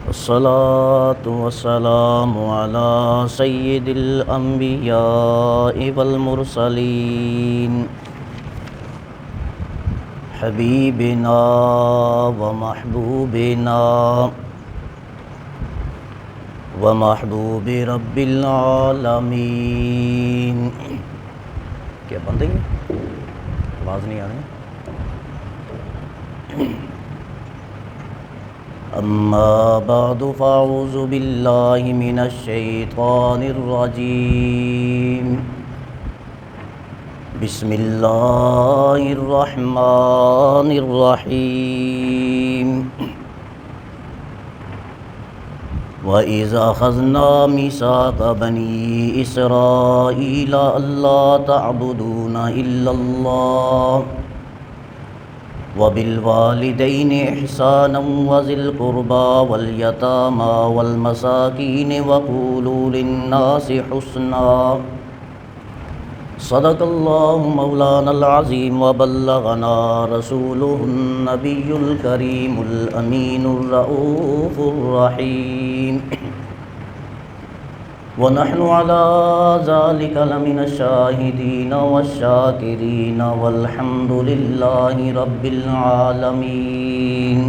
الصلاة والسلام على سيد الأنبياء والمرسلين حبيبنا ومحبوب رب العالمين. کیا بند ہے؟ آواز نہیں آ رہی. اما بعد فاعوذ باللہ من الشیطان الرجیم. بسم اللہ الرحمن الرحیم. وَإِذَا أَخَذْنَا مِيثَاقَ بَنِي إِسْرَائِيلَ أَلَّا تَعْبُدُونَ إِلَّا اللَّهَ وَبِالْوَالِدَيْنِ إِحْسَانًا وَذِي الْقُرْبَى وَالْيَتَامَى وَالْمَسَاكِينِ وَقُولُوا لِلنَّاسِ حُسْنًا. صدق اللہ مولانا العظیم وبلغنا رسولہ النبی الکریم الامین الرؤوف الرحیم. ونحن على ذلك لمن الشاهدين والشاكرين والحمد لله رب العالمين.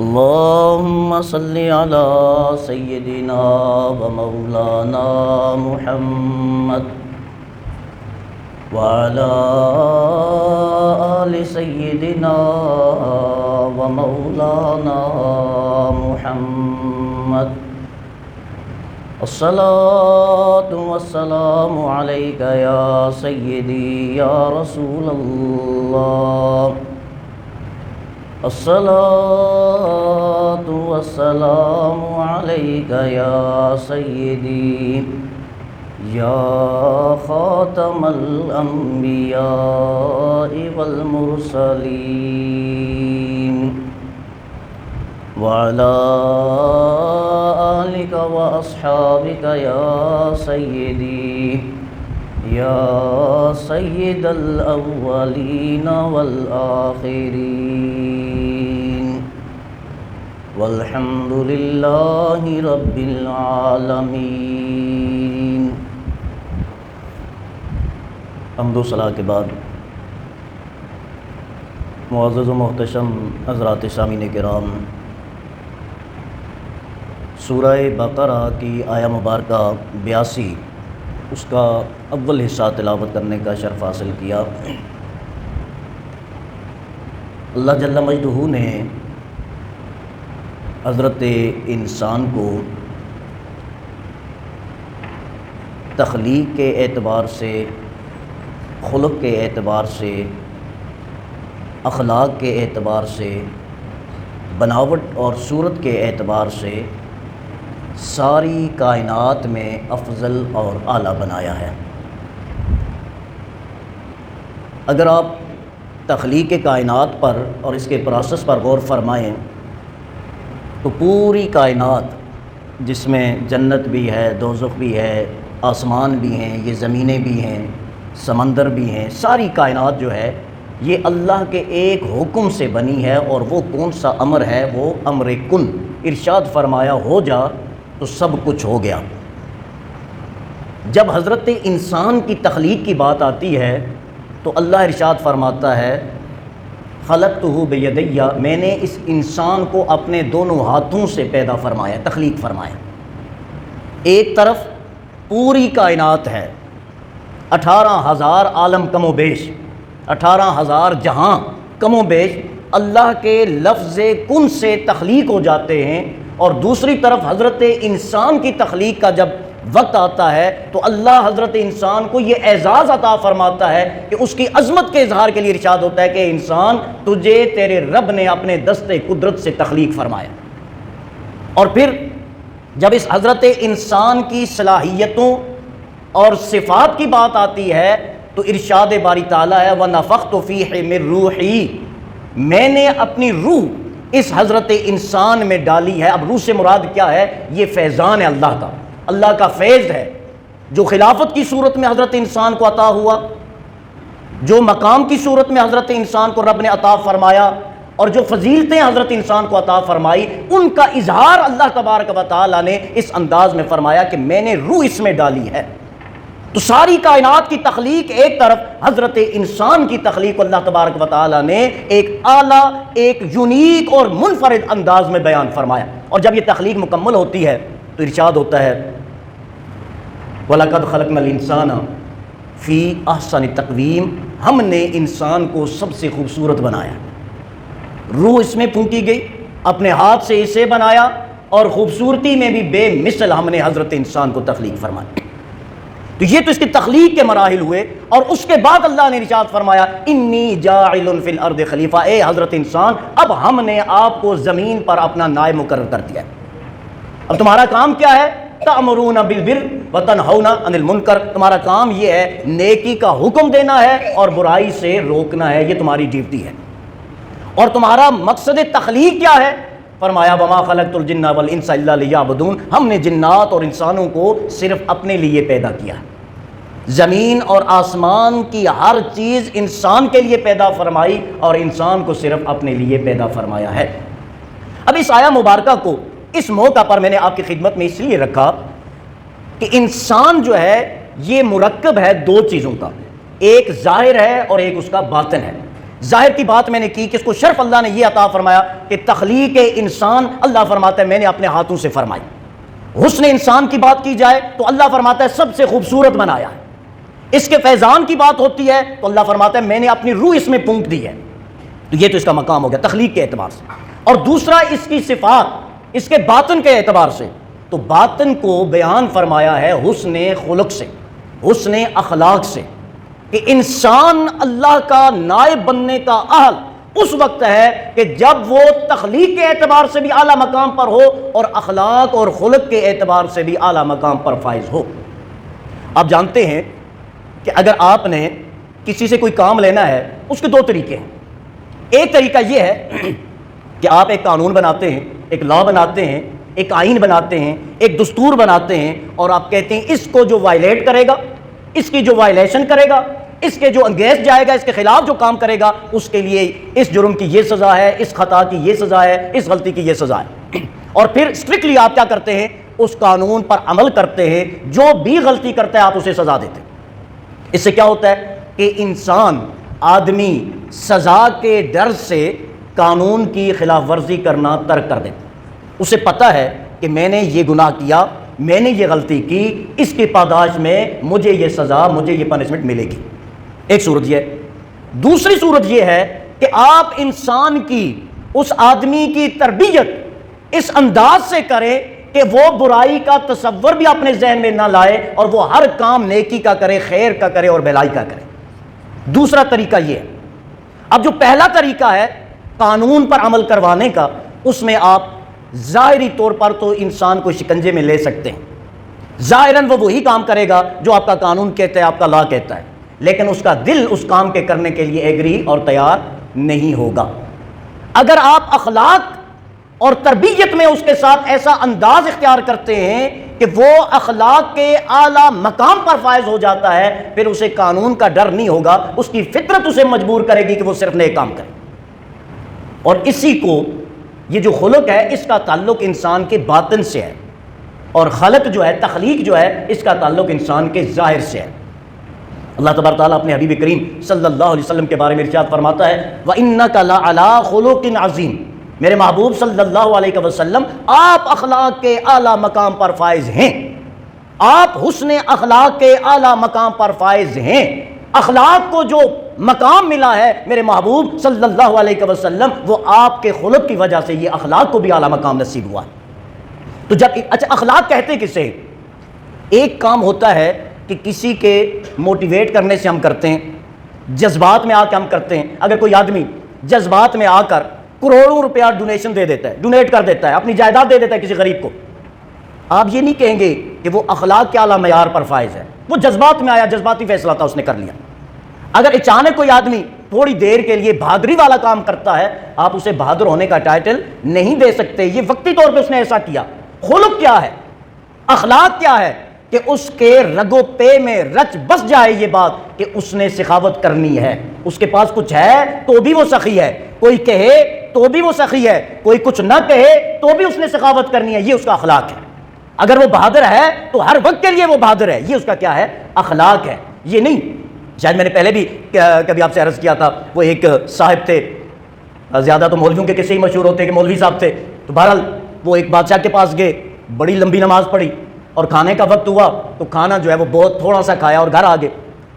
اللهم صل على سيدنا ومولانا محمد وعلى آل سيدنا ومولانا محمد. الصلاة والسلام عليك يا سيدي يا رسول الله. الصلاة والسلام عليك يا سيدي يا خاتم الأنبياء والمرسلين وعلى آلك وأصحابك يا سيدي يا سيد الأولين والآخرين والحمد لله رب العالمين. حمد و ثنا کے بعد معزز و محتشم حضرات سامعین کرام، سورہ بقرہ کی آیہ مبارکہ 82 اس کا اول حصہ تلاوت کرنے کا شرف حاصل کیا. اللہ جل مجدہ نے حضرت انسان کو تخلیق کے اعتبار سے، خلق کے اعتبار سے، اخلاق کے اعتبار سے، بناوٹ اور صورت کے اعتبار سے ساری کائنات میں افضل اور اعلیٰ بنایا ہے. اگر آپ تخلیق کائنات پر اور اس کے پروسیس پر غور فرمائیں تو پوری کائنات، جس میں جنت بھی ہے، دوزخ بھی ہے، آسمان بھی ہیں، یہ زمینیں بھی ہیں، سمندر بھی ہیں، ساری کائنات جو ہے یہ اللہ کے ایک حکم سے بنی ہے. اور وہ کون سا امر ہے؟ وہ امر کن. ارشاد فرمایا ہو جا تو سب کچھ ہو گیا. جب حضرت انسان کی تخلیق کی بات آتی ہے تو اللہ ارشاد فرماتا ہے خلقتہ بیدی، میں نے اس انسان کو اپنے دونوں ہاتھوں سے پیدا فرمایا، تخلیق فرمایا. ایک طرف پوری کائنات ہے، 18,000 عالم کم و بیش، 18,000 جہاں کم و بیش اللہ کے لفظ کن سے تخلیق ہو جاتے ہیں. اور دوسری طرف حضرت انسان کی تخلیق کا جب وقت آتا ہے تو اللہ حضرت انسان کو یہ اعزاز عطا فرماتا ہے کہ اس کی عظمت کے اظہار کے لیے ارشاد ہوتا ہے کہ انسان تجھے تیرے رب نے اپنے دست قدرت سے تخلیق فرمایا. اور پھر جب اس حضرت انسان کی صلاحیتوں اور صفات کی بات آتی ہے تو ارشاد باری تعالیٰ ہے وَنَفَخْتُ فِيهِ مِن رُوحِي، میں نے اپنی روح اس حضرت انسان میں ڈالی ہے. اب روح سے مراد کیا ہے؟ یہ فیضان ہے اللہ کا، اللہ کا فیض ہے جو خلافت کی صورت میں حضرت انسان کو عطا ہوا، جو مقام کی صورت میں حضرت انسان کو رب نے عطا فرمایا، اور جو فضیلتیں حضرت انسان کو عطا فرمائی ان کا اظہار اللہ تبارک و تعالیٰ نے اس انداز میں فرمایا کہ میں نے روح اس میں ڈالی ہے۔ تو ساری کائنات کی تخلیق ایک طرف، حضرت انسان کی تخلیق اللہ تبارک و تعالیٰ نے ایک اعلیٰ، ایک یونیک اور منفرد انداز میں بیان فرمایا۔ اور جب یہ تخلیق مکمل ہوتی ہے تو ارشاد ہوتا ہے وَلَقَدْ خَلَقْنَا الْإِنسَانَ فِي أَحْسَنِ تَقْوِيمٍ، ہم نے انسان کو سب سے خوبصورت بنایا، روح اس میں پھونکی گئی، اپنے ہاتھ سے اسے بنایا، اور خوبصورتی میں بھی بے مثل ہم نے حضرت انسان کو تخلیق فرمایا۔ تو یہ تو اس کی تخلیق کے مراحل ہوئے، اور اس کے بعد اللہ نے ارشاد فرمایا انی جاعل فی الارض خلیفہ، اے حضرت انسان اب ہم نے آپ کو زمین پر اپنا نائب مقرر کر دیا ہے۔ اب تمہارا کام کیا ہے؟ تأمرون بالبر وتنہون عن المنکر، تمہارا کام یہ ہے نیکی کا حکم دینا ہے اور برائی سے روکنا ہے، یہ تمہاری ڈیوٹی ہے۔ اور تمہارا مقصد تخلیق کیا ہے؟ فرمایا وما خلقت الجن والانس الا لیعبدون، ہم نے جنات اور انسانوں کو صرف اپنے لیے پیدا کیا ہے۔ زمین اور آسمان کی ہر چیز انسان کے لیے پیدا فرمائی اور انسان کو صرف اپنے لیے پیدا فرمایا ہے۔ اب اس آیہ مبارکہ کو اس موقع پر میں نے آپ کی خدمت میں اس لیے رکھا کہ انسان جو ہے یہ مرکب ہے دو چیزوں کا، ایک ظاہر ہے اور ایک اس کا باطن ہے۔ ظاہر کی بات میں نے کی کہ اس کو شرف اللہ نے یہ عطا فرمایا کہ تخلیق انسان اللہ فرماتا ہے میں نے اپنے ہاتھوں سے فرمائی۔ حسن انسان کی بات کی جائے تو اللہ فرماتا ہے سب سے خوبصورت بنایا ہے۔ اس کے فیضان کی بات ہوتی ہے تو اللہ فرماتا ہے میں نے اپنی روح اس میں پھونک دی ہے۔ تو یہ تو اس کا مقام ہو گیا تخلیق کے اعتبار سے۔ اور دوسرا اس کی صفات، اس کے باطن کے اعتبار سے، تو باطن کو بیان فرمایا ہے حسن خلق سے، حسن اخلاق سے، کہ انسان اللہ کا نائب بننے کا اہل اس وقت ہے کہ جب وہ تخلیق کے اعتبار سے بھی اعلیٰ مقام پر ہو اور اخلاق اور خلق کے اعتبار سے بھی اعلیٰ مقام پر فائز ہو۔ آپ جانتے ہیں کہ اگر آپ نے کسی سے کوئی کام لینا ہے اس کے دو طریقے ہیں۔ ایک طریقہ یہ ہے کہ آپ ایک قانون بناتے ہیں، ایک لا بناتے ہیں، ایک آئین بناتے ہیں، ایک دستور بناتے ہیں، اور آپ کہتے ہیں اس کو جو وائلیٹ کرے گا، اس کی جو وائلیشن کرے گا، اس کے جو انگیز جائے گا، اس کے خلاف جو کام کرے گا، اس کے لیے اس جرم کی یہ سزا ہے، اس خطا کی یہ سزا ہے، اس غلطی کی یہ سزا ہے۔ اور پھر اسٹرکٹلی آپ کیا کرتے ہیں؟ اس قانون پر عمل کرتے ہیں، جو بھی غلطی کرتا ہے آپ اسے سزا دیتے ہیں۔ اس سے کیا ہوتا ہے کہ انسان، آدمی سزا کے ڈر سے قانون کی خلاف ورزی کرنا ترک کر دیتا ہے۔ اسے پتہ ہے کہ میں نے یہ گناہ کیا، میں نے یہ غلطی کی، اس کی پاداش میں مجھے یہ سزا، مجھے یہ پنشمنٹ ملے گی۔ ایک صورت یہ ہے۔ دوسری صورت یہ ہے کہ آپ انسان کی، اس آدمی کی تربیت اس انداز سے کریں کہ وہ برائی کا تصور بھی اپنے ذہن میں نہ لائے اور وہ ہر کام نیکی کا کرے، خیر کا کرے اور بھلائی کا کرے۔ دوسرا طریقہ یہ ہے۔ اب جو پہلا طریقہ ہے قانون پر عمل کروانے کا، اس میں آپ ظاہری طور پر تو انسان کو شکنجے میں لے سکتے ہیں، ظاہراً وہ وہی کام کرے گا جو آپ کا قانون کہتا ہے، آپ کا لا کہتا ہے، لیکن اس کا دل اس کام کے کرنے کے لیے ایگری اور تیار نہیں ہوگا۔ اگر آپ اخلاق اور تربیت میں اس کے ساتھ ایسا انداز اختیار کرتے ہیں کہ وہ اخلاق کے اعلیٰ مقام پر فائز ہو جاتا ہے، پھر اسے قانون کا ڈر نہیں ہوگا، اس کی فطرت اسے مجبور کرے گی کہ وہ صرف نیک کام کرے۔ اور اسی کو، یہ جو خلق ہے اس کا تعلق انسان کے باطن سے ہے، اور خلق جو ہے، تخلیق جو ہے، اس کا تعلق انسان کے ظاہر سے ہے۔ اللہ تبارک تعالیٰ اپنے حبیب کریم صلی اللہ علیہ وسلم کے بارے میں ارشاد فرماتا ہے وَإِنَّكَ لَعَلَىٰ خُلُقٍ عَظِيمٍ، میرے محبوب صلی اللہ علیہ وسلم آپ اخلاق کے اعلیٰ مقام پر فائز ہیں، آپ حسن اخلاق کے اعلیٰ مقام پر فائز ہیں۔ اخلاق کو جو مقام ملا ہے میرے محبوب صلی اللہ علیہ وسلم، وہ آپ کے خلق کی وجہ سے یہ اخلاق کو بھی اعلیٰ مقام نصیب ہوا۔ تو جب اچھا اخلاق کہتے کسے؟ ایک کام ہوتا ہے کہ کسی کے موٹیویٹ کرنے سے ہم کرتے ہیں، جذبات میں آ کے ہم کرتے ہیں۔ اگر کوئی آدمی جذبات میں آ کر کروڑوں روپیہ ڈونیشن دے دیتا ہے، ڈونیٹ کر دیتا ہے، اپنی جائیداد دے دیتا ہے کسی غریب کو، آپ یہ نہیں کہیں گے کہ وہ اخلاق کے اعلیٰ معیار پر فائز ہے، وہ جذبات میں آیا، جذباتی فیصلہ تھا، اس نے کر لیا۔ اگر اچانک کوئی آدمی تھوڑی دیر کے لیے بہادری والا کام کرتا ہے، آپ اسے بہادر ہونے کا ٹائٹل نہیں دے سکتے، یہ وقتی طور پہ اس نے ایسا کیا۔ خلق کیا ہے؟ اخلاق کیا ہے؟ کہ اس کے رگ و پے میں رچ بس جائے یہ بات کہ اس نے سخاوت کرنی ہے، اس کے پاس کچھ ہے تو بھی وہ سخی ہے۔ کوئی کہے تو بھی وہ سخی ہے، کوئی کچھ نہ کہے تو بھی اس نے سخاوت کرنی ہے، یہ اس کا اخلاق ہے۔ اگر وہ بہادر ہے تو ہر وقت کے لیے وہ بہادر ہے، یہ اس کا کیا ہے؟ اخلاق ہے۔ یہ نہیں، شاید میں نے پہلے بھی کبھی آپ سے عرض کیا تھا، وہ ایک صاحب تھے، زیادہ تو مولویوں کے قصے ہی مشہور ہوتے کہ مولوی صاحب تھے، تو بہرحال وہ ایک بادشاہ کے پاس گئے، بڑی لمبی نماز پڑھی اور کھانے کا وقت ہوا تو کھانا جو ہے وہ بہت تھوڑا سا کھایا اور گھر آ گئے۔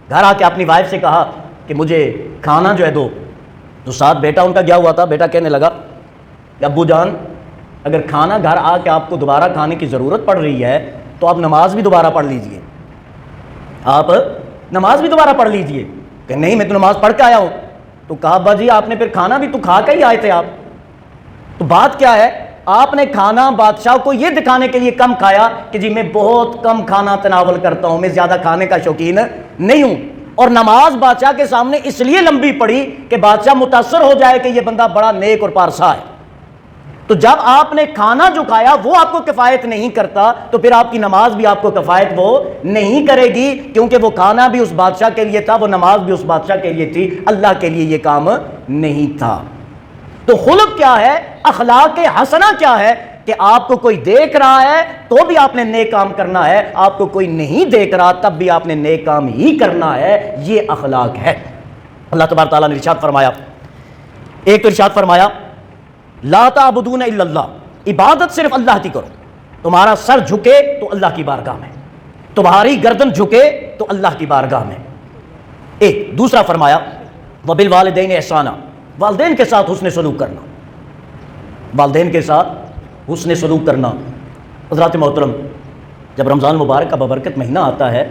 گھر آ کے اپنی وائف سے کہا کہ مجھے کھانا جو ہے دو۔ تو ساتھ بیٹا ان کا گیا ہوا تھا، بیٹا کہنے لگا کہ ابو جان اگر کھانا گھر آ کے آپ کو دوبارہ کھانے کی ضرورت پڑ رہی ہے تو آپ نماز بھی دوبارہ پڑھ لیجئے، آپ نماز بھی دوبارہ پڑھ لیجئے۔ کہ نہیں میں تو نماز پڑھ کے آیا ہوں۔ تو کہا ابا جی آپ نے پھر کھانا بھی تو کھا کے ہی آئے تھے آپ، تو بات کیا ہے؟ آپ نے کھانا بادشاہ کو یہ دکھانے کے لیے کم کھایا کہ جی میں بہت کم کھانا تناول کرتا ہوں، میں زیادہ کھانے کا شوقین نہیں ہوں، اور نماز بادشاہ کے سامنے اس لیے لمبی پڑی کہ بادشاہ متاثر ہو جائے کہ یہ بندہ بڑا نیک اور پارسا ہے۔ تو جب آپ نے کھانا جو کھایا وہ آپ کو کفایت نہیں کرتا تو پھر آپ کی نماز بھی آپ کو کفایت وہ نہیں کرے گی، کیونکہ وہ کھانا بھی اس بادشاہ کے لیے تھا، وہ نماز بھی اس بادشاہ کے لیے تھی، اللہ کے لیے یہ کام نہیں تھا۔ تو خلق کیا ہے؟ اخلاق حسنہ کیا ہے؟ کہ آپ کو کوئی دیکھ رہا ہے تو بھی آپ نے نیک کام کرنا ہے، آپ کو کوئی نہیں دیکھ رہا تب بھی آپ نے نیک کام ہی کرنا ہے، یہ اخلاق ہے۔ اللہ تبارک تعالیٰ نے ارشاد فرمایا، ایک تو ارشاد فرمایا لا تعبدون الا اللہ، عبادت صرف اللہ کی کرو، تمہارا سر جھکے تو اللہ کی بارگاہ میں، تمہاری گردن جھکے تو اللہ کی بارگاہ میں۔ ایک دوسرا فرمایا وبالوالدین احسانا، والدین کے ساتھ حسن سلوک کرنا، والدین کے ساتھ حسن سلوک کرنا۔ حضرات محترم، جب رمضان مبارک کا ببرکت مہینہ آتا ہے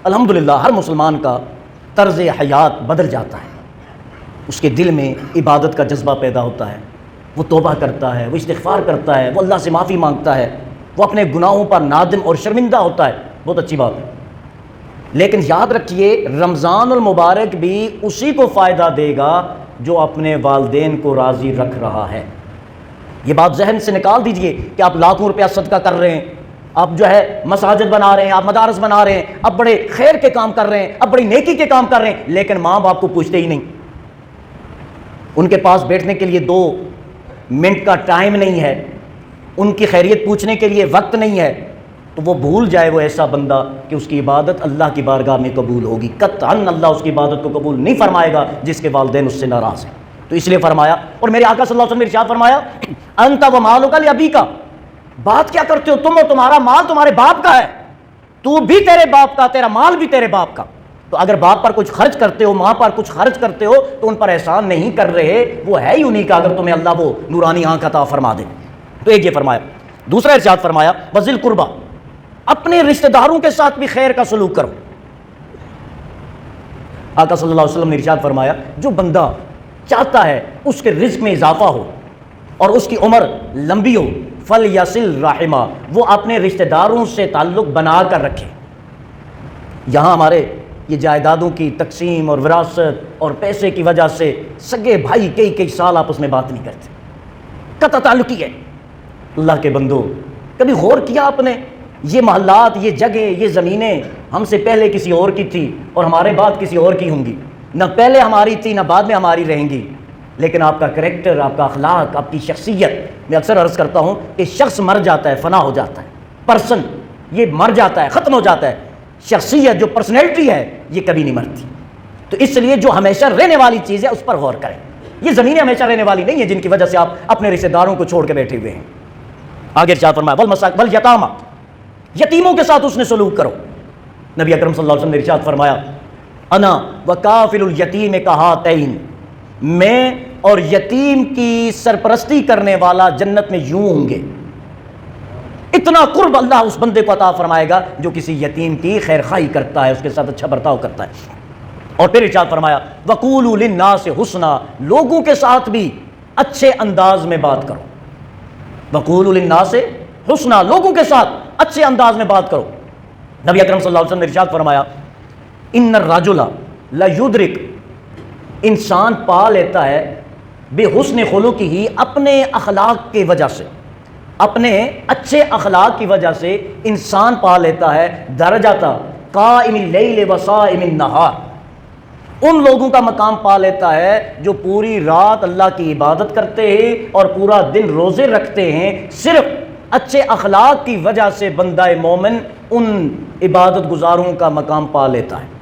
الحمدللہ ہر مسلمان کا طرز حیات بدل جاتا ہے، اس کے دل میں عبادت کا جذبہ پیدا ہوتا ہے، وہ توبہ کرتا ہے، وہ استغفار کرتا ہے، وہ اللہ سے معافی مانگتا ہے، وہ اپنے گناہوں پر نادم اور شرمندہ ہوتا ہے، بہت اچھی بات ہے۔ لیکن یاد رکھیے رمضان المبارک بھی اسی کو فائدہ دے گا جو اپنے والدین کو راضی رکھ رہا ہے۔ یہ بات ذہن سے نکال دیجئے کہ آپ لاکھوں روپیہ صدقہ کر رہے ہیں، آپ جو ہے مساجد بنا رہے ہیں، آپ مدارس بنا رہے ہیں، آپ بڑے خیر کے کام کر رہے ہیں، آپ بڑی نیکی کے کام کر رہے ہیں، لیکن ماں باپ کو پوچھتے ہی نہیں، ان کے پاس بیٹھنے کے لیے 2 منٹ کا ٹائم نہیں ہے، ان کی خیریت پوچھنے کے لیے وقت نہیں ہے، تو وہ بھول جائے وہ ایسا بندہ کہ اس کی عبادت اللہ کی بارگاہ میں قبول ہوگی۔ قطعاً اللہ اس کی عبادت کو قبول نہیں فرمائے گا جس کے والدین اس سے ناراض ہیں۔ تو اس لیے فرمایا، اور میرے آقا صلی اللہ علیہ وسلم نے ارشاد فرمایا انت و مالک لابیک، بات کیا کرتے ہو تم، اور تمہارا مال تمہارے باپ کا ہے، تو بھی تیرے باپ کا، تیرا مال بھی تیرے باپ کا۔ تو اگر باپ پر کچھ خرچ کرتے ہو، ماں پر کچھ خرچ کرتے ہو تو ان پر احسان نہیں کر رہے، وہ ہے ہی انہی کا اگر تمہیں اللہ وہ نورانی آنکھ عطا فرما دے۔ تو ایک یہ فرمایا، دوسرا ارشاد فرمایا وذی القربیٰ، اپنے رشتہ داروں کے ساتھ بھی خیر کا سلوک کرو۔ آقا صلی اللہ علیہ وسلم نے ارشاد فرمایا جو بندہ چاہتا ہے اس کے رزق میں اضافہ ہو اور اس کی عمر لمبی ہو فلیصل رحمہ، وہ اپنے رشتہ داروں سے تعلق بنا کر رکھے۔ یہاں ہمارے یہ جائیدادوں کی تقسیم اور وراثت اور پیسے کی وجہ سے سگے بھائی کئی سال آپس میں بات نہیں کرتے، قطع تعلقی ہے۔ اللہ کے بندو، کبھی غور کیا آپ نے یہ محلات، یہ جگہیں، یہ زمینیں ہم سے پہلے کسی اور کی تھی اور ہمارے بعد کسی اور کی ہوں گی، نہ پہلے ہماری تھی نہ بعد میں ہماری رہیں گی، لیکن آپ کا کریکٹر، آپ کا اخلاق، آپ کی شخصیت، میں اکثر عرض کرتا ہوں کہ شخص مر جاتا ہے، فنا ہو جاتا ہے، پرسن یہ مر جاتا ہے، ختم ہو جاتا ہے، شخصیت جو پرسنالٹی ہے یہ کبھی نہیں مرتی۔ تو اس لیے جو ہمیشہ رہنے والی چیز ہے اس پر غور کریں۔ یہ زمینیں ہمیشہ رہنے والی نہیں ہیں جن کی وجہ سے آپ اپنے رشتہ داروں کو چھوڑ کے بیٹھے ہوئے ہیں۔ آگے ارشاد فرمایا والیتامى، یتیموں کے ساتھ اس نے سلوک کرو۔ نبی اکرم صلی اللہ علیہ وسلم نے ارشاد فرمایا انا وکافل الیتیم کہاتین، میں اور یتیم کی سرپرستی کرنے والا جنت میں یوں ہوں گے۔ اتنا قرب اللہ اس بندے کو عطا فرمائے گا جو کسی یتیم کی خیر خواہی کرتا ہے، اس کے ساتھ اچھا برتاؤ کرتا ہے۔ اور پھر ارشاد فرمایا وقولوا للناس حسنا، لوگوں کے ساتھ بھی اچھے انداز میں بات کرو۔ وقولوا للناس حسنا، لوگوں کے ساتھ اچھے انداز میں بات کرو۔ نبی اکرم صلی اللہ علیہ وسلم نے ارشاد فرمایا ان الرجل لیدرک، انسان پا لیتا ہے بے حسن خلقہ ہی، اپنے اخلاق کی وجہ سے، اپنے اچھے اخلاق کی وجہ سے انسان پا لیتا ہے درجات قائم اللیل و صائم النہار، ان لوگوں کا مقام پا لیتا ہے جو پوری رات اللہ کی عبادت کرتے ہیں اور پورا دن روزے رکھتے ہیں۔ صرف اچھے اخلاق کی وجہ سے بندہ مومن ان عبادت گزاروں کا مقام پا لیتا ہے۔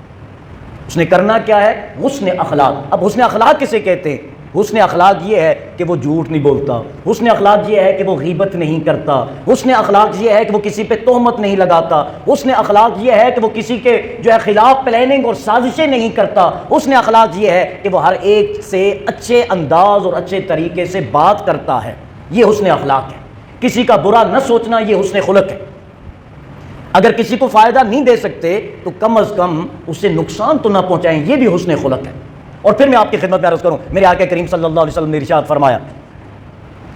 اس نے کرنا کیا ہے؟ حسن اخلاق۔ اب حسن اخلاق کسے کہتے ہیں؟ حسن اخلاق یہ ہے کہ وہ جھوٹ نہیں بولتا، حسن اخلاق یہ ہے کہ وہ غیبت نہیں کرتا، حسن اخلاق یہ ہے کہ وہ کسی پہ تہمت نہیں لگاتا، حسن اخلاق یہ ہے کہ وہ کسی کے جو ہے خلاف پلاننگ اور سازشیں نہیں کرتا، حسن اخلاق یہ ہے کہ وہ ہر ایک سے اچھے انداز اور اچھے طریقے سے بات کرتا ہے۔ یہ حسن اخلاق ہے۔ کسی کا برا نہ سوچنا، یہ حسن خلق ہے۔ اگر کسی کو فائدہ نہیں دے سکتے تو کم از کم اسے نقصان تو نہ پہنچائیں، یہ بھی حسن خلق ہے۔ اور پھر میں آپ کی خدمت میں عرض کروں، میرے آقا کریم صلی اللہ علیہ وسلم نے ارشاد فرمایا،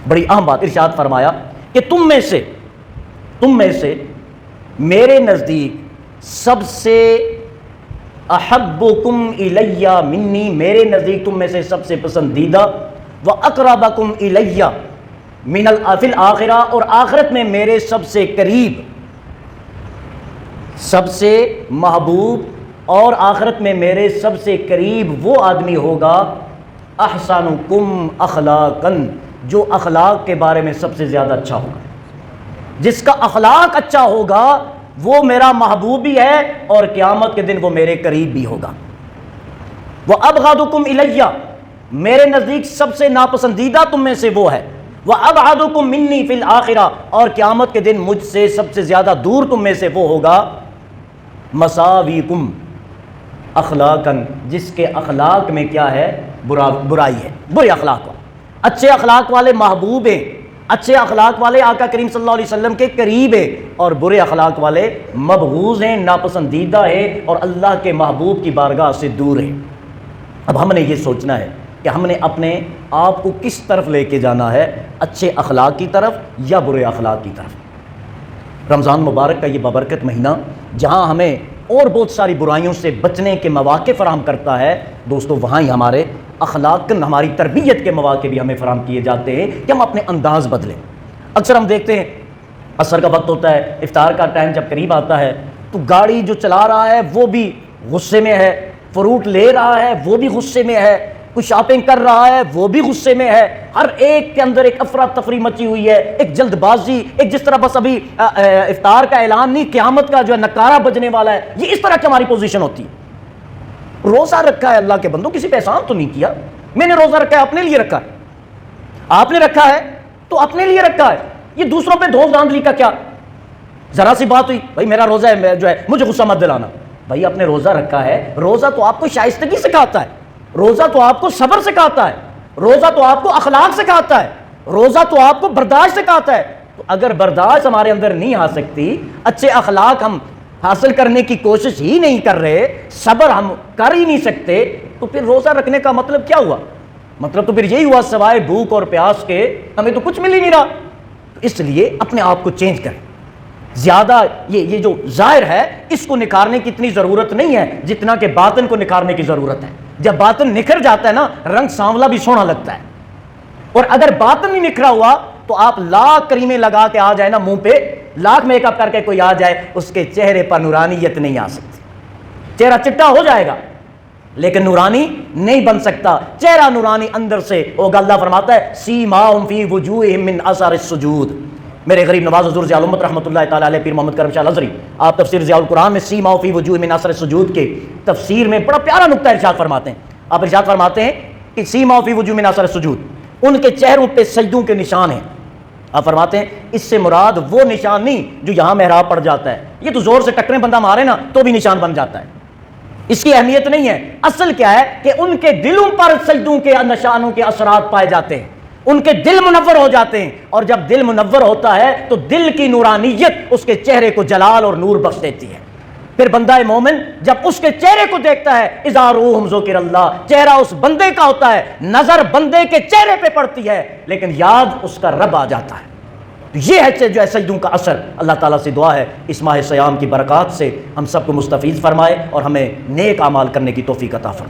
بڑی اہم بات ارشاد فرمایا کہ تم میں سے میرے نزدیک سب سے احبکم الی منی، میرے نزدیک تم میں سے سب سے پسندیدہ، واقربکم الی من فی الآخرہ، اور آخرت میں میرے سب سے قریب، سب سے محبوب اور آخرت میں میرے سب سے قریب وہ آدمی ہوگا احسنکم اخلاقا، جو اخلاق کے بارے میں سب سے زیادہ اچھا ہوگا۔ جس کا اخلاق اچھا ہوگا وہ میرا محبوب بھی ہے اور قیامت کے دن وہ میرے قریب بھی ہوگا۔ وابغضکم الی، میرے نزدیک سب سے ناپسندیدہ تم میں سے وہ ہے، وابعدکم منی فی الآخرہ، اور قیامت کے دن مجھ سے سب سے زیادہ دور تم میں سے وہ ہوگا مساویکم اخلاقا، جس کے اخلاق میں کیا ہے؟ برائی ہے، برے اخلاق والے۔ اچھے اخلاق والے محبوب ہیں، اچھے اخلاق والے آقا کریم صلی اللہ علیہ وسلم کے قریب ہیں، اور برے اخلاق والے مبغوض ہیں، ناپسندیدہ ہیں اور اللہ کے محبوب کی بارگاہ سے دور ہیں۔ اب ہم نے یہ سوچنا ہے کہ ہم نے اپنے آپ کو کس طرف لے کے جانا ہے، اچھے اخلاق کی طرف یا برے اخلاق کی طرف۔ رمضان مبارک کا یہ بابرکت مہینہ جہاں ہمیں اور بہت ساری برائیوں سے بچنے کے مواقع فراہم کرتا ہے، دوستو وہاں ہی ہمارے اخلاق، ہماری تربیت کے مواقع بھی ہمیں فراہم کیے جاتے ہیں کہ ہم اپنے انداز بدلیں۔ اکثر ہم دیکھتے ہیں عصر کا وقت ہوتا ہے، افطار کا ٹائم جب قریب آتا ہے تو گاڑی جو چلا رہا ہے وہ بھی غصے میں ہے، فروٹ لے رہا ہے وہ بھی غصے میں ہے، کوئی شاپنگ کر رہا ہے وہ بھی غصے میں ہے، ہر ایک کے اندر ایک افراتفری مچی ہوئی ہے، ایک جلد بازی، ایک جس طرح بس ابھی افطار کا اعلان نہیں، قیامت کا جو ہے نکارہ بجنے والا ہے، یہ اس طرح کی ہماری پوزیشن ہوتی ہے۔ روزہ رکھا ہے اللہ کے بندوں، کسی پہ احسان تو نہیں کیا، میں نے روزہ رکھا ہے اپنے لیے رکھا ہے، آپ نے رکھا ہے تو اپنے لیے رکھا ہے، یہ دوسروں پہ دھوس دھاندلی کا کیا؟ ذرا سی بات ہوئی بھائی میرا روزہ ہے جو ہے مجھے غصہ مت دلانا، بھائی آپ نے روزہ رکھا ہے، روزہ تو آپ کو شائستگی سکھاتا ہے، روزہ تو آپ کو صبر سکھاتا ہے، روزہ تو آپ کو اخلاق سکھاتا ہے، روزہ تو آپ کو برداشت سکھاتا ہے۔ تو اگر برداشت ہمارے اندر نہیں آ سکتی، اچھے اخلاق ہم حاصل کرنے کی کوشش ہی نہیں کر رہے، صبر ہم کر ہی نہیں سکتے، تو پھر روزہ رکھنے کا مطلب کیا ہوا؟ مطلب تو پھر یہی ہوا سوائے بھوک اور پیاس کے ہمیں تو کچھ مل ہی نہیں رہا۔ اس لیے اپنے آپ کو چینج کریں، زیادہ یہ جو ظاہر ہے اس کو نکھارنے کی اتنی ضرورت نہیں ہے جتنا کہ باطن کو نکھارنے کی ضرورت ہے۔ جب باطن نکھر جاتا ہے نا، رنگ سانولا بھی سونا لگتا ہے، اور اگر باطن نہیں نکھرا ہوا تو آپ لاکھ کریمیں لگا کے آ جائے نا منہ پہ، لاکھ میک اپ کر کے کوئی آ جائے، اس کے چہرے پر نورانیت نہیں آ سکتی، چہرہ چٹا ہو جائے گا لیکن نورانی نہیں بن سکتا۔ چہرہ نورانی اندر سے ہوگا۔ اللہ فرماتا ہے سیماہم فی وجوہہم من اثر السجود۔ میرے غریب نواز حضور ضیاء الامت رحمۃ اللہ تعالیٰ علیہ پیر محمد کرم شاہ الازہری، آپ تفسیر ضیاء القرآن میں سیماہم فی وجوہہم من اثر السجود کے تفسیر میں بڑا پیارا نقطہ ارشاد فرماتے ہیں۔ آپ ارشاد فرماتے ہیں کہ سیماہم فی وجوہہم من اثر السجود، ان کے چہروں پہ سجدوں کے نشان ہیں۔ آپ فرماتے ہیں اس سے مراد وہ نشان نہیں جو یہاں محراب پڑ جاتا ہے، یہ تو زور سے ٹکریں بندہ مارے نا تو بھی نشان بن جاتا ہے، اس کی اہمیت نہیں ہے۔ اصل کیا ہے کہ ان کے دلوں پر سجدوں کے نشانوں کے اثرات پائے جاتے ہیں، ان کے دل منور ہو جاتے ہیں، اور جب دل منور ہوتا ہے تو دل کی نورانیت اس کے چہرے کو جلال اور نور بخش دیتی ہے۔ پھر بندہ مومن جب اس کے چہرے کو دیکھتا ہے، اذا روحم ذکر اللہ، چہرہ اس بندے کا ہوتا ہے، نظر بندے کے چہرے پہ پڑتی ہے لیکن یاد اس کا رب آ جاتا ہے۔ یہ ہے جو ہے سجدوں کا اثر۔ اللہ تعالیٰ سے دعا ہے اس ماہ سیام کی برکات سے ہم سب کو مستفیض فرمائے اور ہمیں نیک اعمال کرنے کی توفیق عطا فرمائے۔